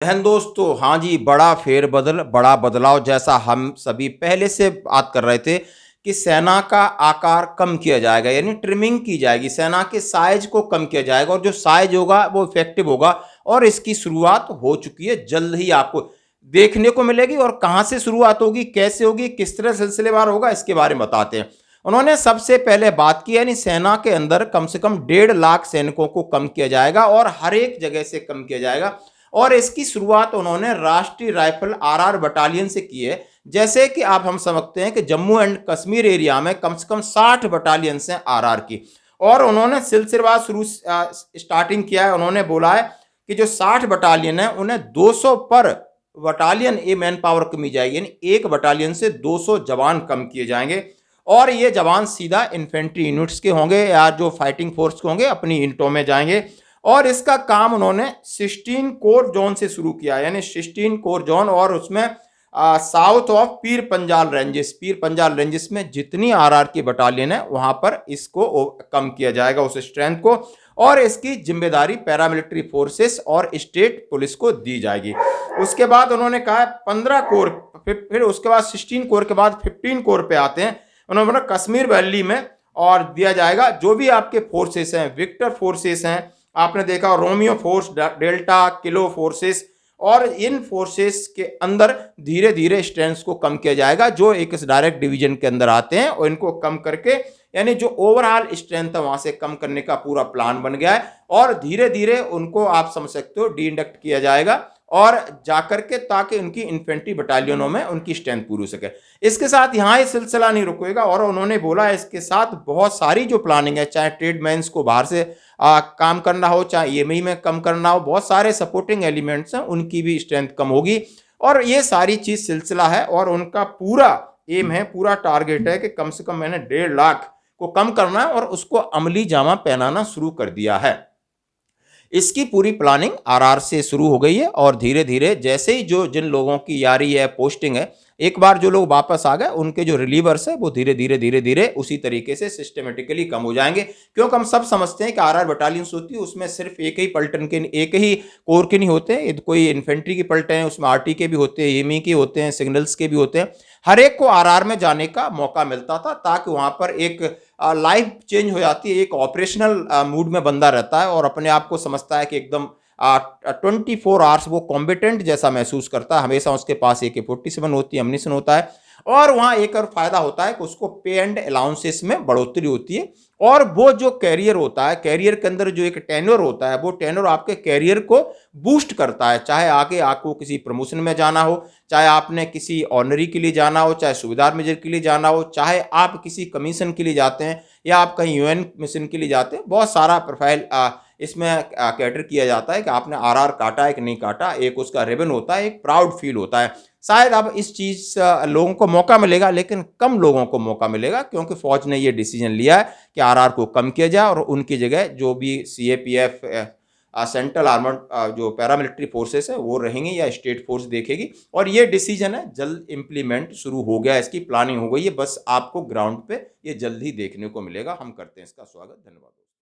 बहन दोस्तों, हाँ जी, बड़ा फेरबदल, बड़ा बदलाव जैसा हम सभी पहले से बात कर रहे थे कि सेना का आकार कम किया जाएगा, यानी ट्रिमिंग की जाएगी, सेना के साइज को कम किया जाएगा और जो साइज होगा वो इफेक्टिव होगा। और इसकी शुरुआत हो चुकी है, जल्द ही आपको देखने को मिलेगी। और कहाँ से शुरुआत होगी, कैसे होगी, किस तरह सिलसिलेवार होगा, इसके बारे में बताते हैं। उन्होंने सबसे पहले बात की, यानी सेना के अंदर कम से कम 1.5 लाख सैनिकों को कम किया जाएगा और हर एक जगह से कम किया जाएगा। और इसकी शुरुआत उन्होंने राष्ट्रीय राइफल आरआर बटालियन से की है। जैसे कि आप हम समझते हैं कि जम्मू एंड कश्मीर एरिया में कम से कम 60 बटालियन हैं आरआर की। और उन्होंने सिलसिलेवार शुरू स्टार्टिंग किया है। उन्होंने बोला है कि जो 60 बटालियन है उन्हें 200 पर बटालियन ये मैन पावर कमी जाएगी, यानी एक बटालियन से 200 जवान कम किए जाएंगे। और ये जवान सीधा इन्फेंट्री यूनिट्स के होंगे या जो फाइटिंग फोर्स के होंगे अपनी यूनिटों में जाएंगे। और इसका काम उन्होंने 16 कोर जोन से शुरू किया, यानी 16 कोर जोन। और उसमें south of Pir Panjal ranges में जितनी आरआर की बटालियन है वहां पर इसको कम किया जाएगा, उस स्ट्रेंथ को। और इसकी जिम्मेदारी पैरामिलिट्री फोर्सेस और स्टेट पुलिस को दी जाएगी। उसके बाद उन्होंने कहा 15 कोर, फिर उसके बाद 16 कोर के बाद 15 कोर पे आते हैं। उन्होंने बोला कश्मीर वैली में और दिया जाएगा जो भी आपके फोर्सेस हैं, विक्टर फोर्सेस हैं, आपने देखा Romeo force, delta, kilo forces. और इन फोर्सेस के अंदर धीरे धीरे स्ट्रेंथ को कम किया जाएगा जो एक डायरेक्ट डिवीजन के अंदर आते हैं, और इनको कम करके यानी जो ओवरऑल स्ट्रेंथ है वहां से कम करने का पूरा प्लान बन गया है। और धीरे धीरे उनको आप समझ सकते हो डी इंडक्ट किया जाएगा और जाकर के, ताकि उनकी इन्फेंट्री बटालियनों में उनकी स्ट्रेंथ पूरी हो सके। इसके साथ यहाँ ये सिलसिला नहीं रुकेगा और उन्होंने बोला इसके साथ बहुत सारी जो प्लानिंग है, चाहे ट्रेडमैन्स को बाहर से काम करना हो, चाहे ईएमआई में कम करना हो, बहुत सारे सपोर्टिंग एलिमेंट्स हैं, उनकी भी स्ट्रेंथ कम होगी। और ये सारी चीज सिलसिला है और उनका पूरा एम है, पूरा टारगेट है कि कम से कम मैंने 1.5 लाख को कम करना है और उसको अमली जामा पहनाना शुरू कर दिया है। इसकी पूरी प्लानिंग आरआर से शुरू हो गई है और धीरे धीरे जैसे ही जो जिन लोगों की यारी है, पोस्टिंग है, एक बार जो लोग वापस आ गए उनके जो रिलीवर्स है वो धीरे धीरे उसी तरीके से सिस्टमेटिकली कम हो जाएंगे। क्योंकि हम सब समझते हैं कि आरआर बटालियंस होती है, उसमें सिर्फ एक ही पलटन के, एक ही कोर के नहीं होते हैं, कोई इन्फेंट्री की पलटन है, उसमें आरटी के भी होते हैं, एमई के होते हैं, सिग्नल्स के भी होते हैं। हर एक को आरआर में जाने का मौका मिलता था ताकि वहां पर एक लाइफ चेंज हो जाती है, एक ऑपरेशनल मूड में बंदा रहता है और अपने आप को समझता है कि एकदम 24 आवर्स वो कॉम्बिटेंट जैसा महसूस करता है। हमेशा उसके पास AK-47 होती है, अम्यूनिशन होता है। और वहाँ एक और फायदा होता है कि उसको पे एंड अलाउंसेस में बढ़ोतरी होती है। और वो जो कैरियर होता है, कैरियर के अंदर जो एक टेन्योर होता है, वो टेन्योर आपके कैरियर को बूस्ट करता है। चाहे आगे आपको किसी प्रमोशन में जाना हो, चाहे आपने किसी ऑनरी के लिए जाना हो, चाहे सुबेदार मेजर के लिए जाना हो, चाहे आप किसी कमीशन के लिए जाते हैं या आप कहीं UN मिशन के लिए जाते हैं, बहुत सारा प्रोफाइल इसमें कैटर किया जाता है कि आपने आरआर काटा है कि नहीं काटा। एक उसका रिबन होता है, एक प्राउड फील होता है। शायद अब इस चीज लोगों को मौका मिलेगा, लेकिन कम लोगों को मौका मिलेगा क्योंकि फौज ने ये डिसीजन लिया है कि आरआर को कम किया जाए और उनकी जगह जो भी CAPF, सेंट्रल आर्मर्ड जो पैरामिलिट्री फोर्सेस है वो रहेंगी या स्टेट फोर्स देखेगी। और ये डिसीजन है जल्द इंप्लीमेंट शुरू हो गया, इसकी प्लानिंग हो गई है, बस आपको ग्राउंड पे ये जल्द ही देखने को मिलेगा। हम करते हैं इसका स्वागत। धन्यवाद।